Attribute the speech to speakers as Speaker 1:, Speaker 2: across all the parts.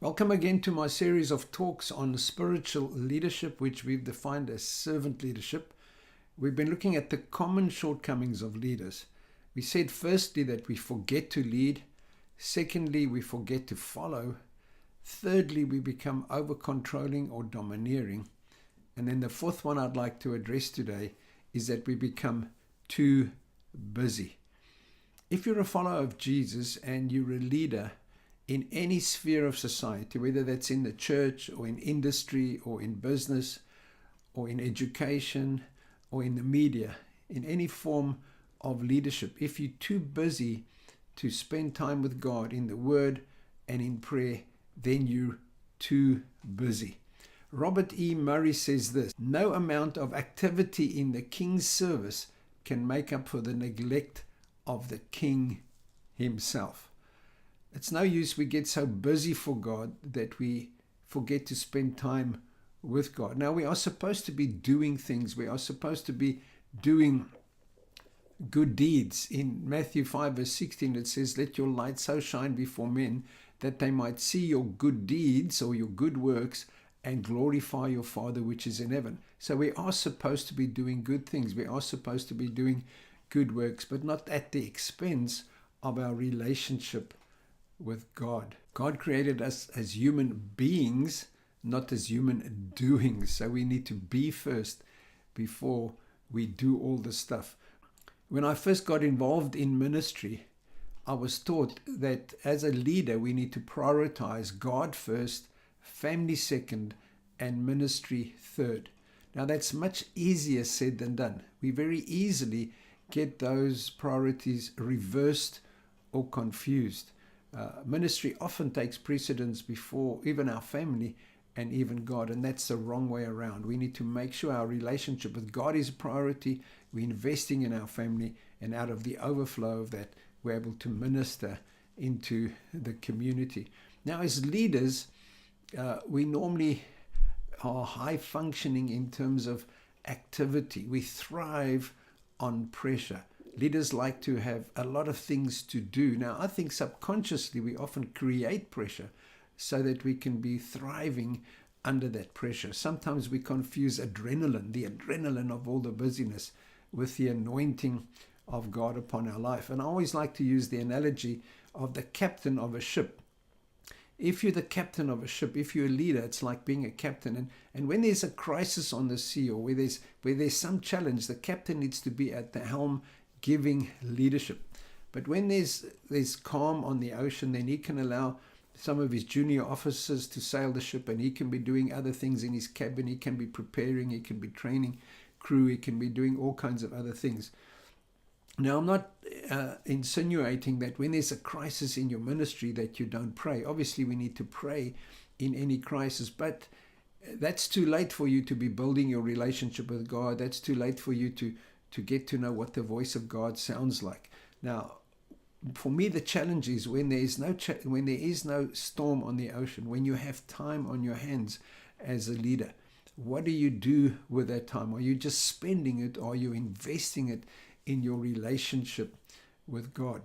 Speaker 1: Welcome again to my series of talks on spiritual leadership, which we've defined as servant leadership. We've been looking at the common shortcomings of leaders. We said firstly that we forget to lead. Secondly, we forget to follow. Thirdly, we become over-controlling or domineering. And then the fourth one I'd like to address today is that we become too busy. If you're a follower of Jesus and you're a leader in any sphere of society, whether that's in the church or in industry or in business or in education or in the media, in any form of leadership, if you're too busy to spend time with God in the Word and in prayer, then you're too busy. Robert E. Murray says this: no amount of activity in the King's service can make up for the neglect of the King himself. It's no use we get so busy for God that we forget to spend time with God. Now, we are supposed to be doing things. We are supposed to be doing good deeds. In Matthew 5 verse 16, it says, let your light so shine before men that they might see your good deeds or your good works and glorify your Father which is in heaven. So we are supposed to be doing good things. We are supposed to be doing good works, but not at the expense of our relationship with God. God created us as human beings, not as human doings. So we need to be first before we do all the stuff. When I first got involved in ministry, I was taught that as a leader, we need to prioritize God first, family second, and ministry third. Now that's much easier said than done. We very easily get those priorities reversed or confused. Ministry often takes precedence before even our family and even God, and that's the wrong way around. We need to make sure our relationship with God is a priority. We're investing in our family, and out of the overflow of that, we're able to minister into the community. Now, as leaders, we normally are high functioning in terms of activity. We thrive on pressure. Leaders like to have a lot of things to do. Now, I think subconsciously we often create pressure so that we can be thriving under that pressure. Sometimes we confuse adrenaline, the adrenaline of all the busyness, with the anointing of God upon our life. And I always like to use the analogy of the captain of a ship. If you're the captain of a ship, if you're a leader, it's like being a captain. And when there's a crisis on the sea, or where there's some challenge, the captain needs to be at the helm giving leadership. But when there's calm on the ocean, then he can allow some of his junior officers to sail the ship, and he can be doing other things in his cabin. He can be preparing, he can be training crew, he can be doing all kinds of other things. Now, I'm not insinuating that when there's a crisis in your ministry that you don't pray. Obviously, we need to pray in any crisis, but that's too late for you to be building your relationship with God. That's too late for you to get to know what the voice of God sounds like. Now, for me, the challenge is when there is no storm on the ocean, when you have time on your hands as a leader. What do you do with that time? Are you just spending it, or are you investing it in your relationship with God?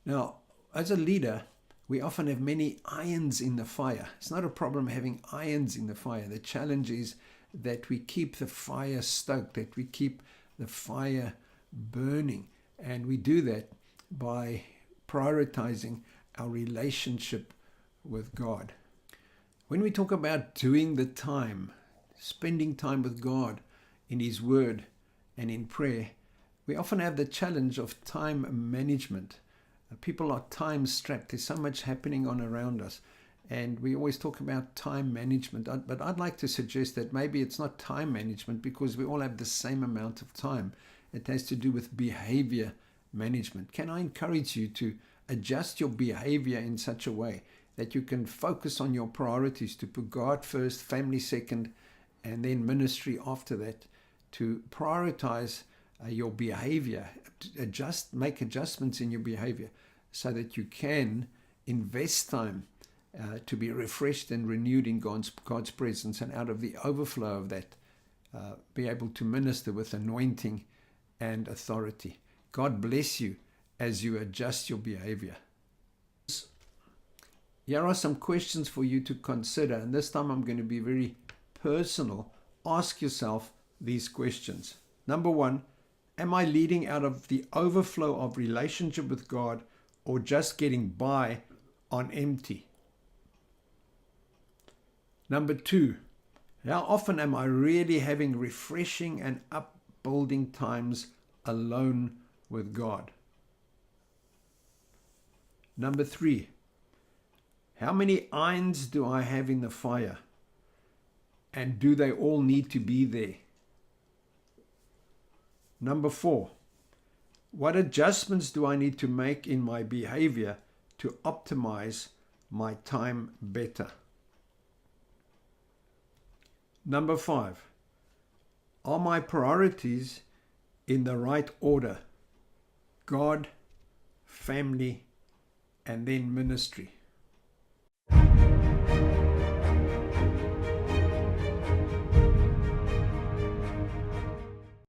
Speaker 1: Now, as a leader, we often have many irons in the fire. It's not a problem having irons in the fire. The challenge is that we keep the fire stoked, that we keep the fire burning. And we do that by prioritizing our relationship with God. When we talk about doing the time, spending time with God in His Word and in prayer, we often have the challenge of time management. People are time strapped. There's so much happening on around us. And we always talk about time management. But I'd like to suggest that maybe it's not time management, because we all have the same amount of time. It has to do with behavior management. Can I encourage you to adjust your behavior in such a way that you can focus on your priorities, to put God first, family second, and then ministry after that, to prioritize your behavior, make adjustments in your behavior so that you can invest time to be refreshed and renewed in God's presence, and out of the overflow of that, be able to minister with anointing and authority. God bless you as you adjust your behavior. Here are some questions for you to consider, and this time I'm going to be very personal. Ask yourself these questions. Number one, am I leading out of the overflow of relationship with God or just getting by on empty? Number two, how often am I really having refreshing and upbuilding times alone with God? Number three, how many irons do I have in the fire? And do they all need to be there? Number four, what adjustments do I need to make in my behavior to optimize my time better? Number five, are my priorities in the right order? God, family, and then ministry.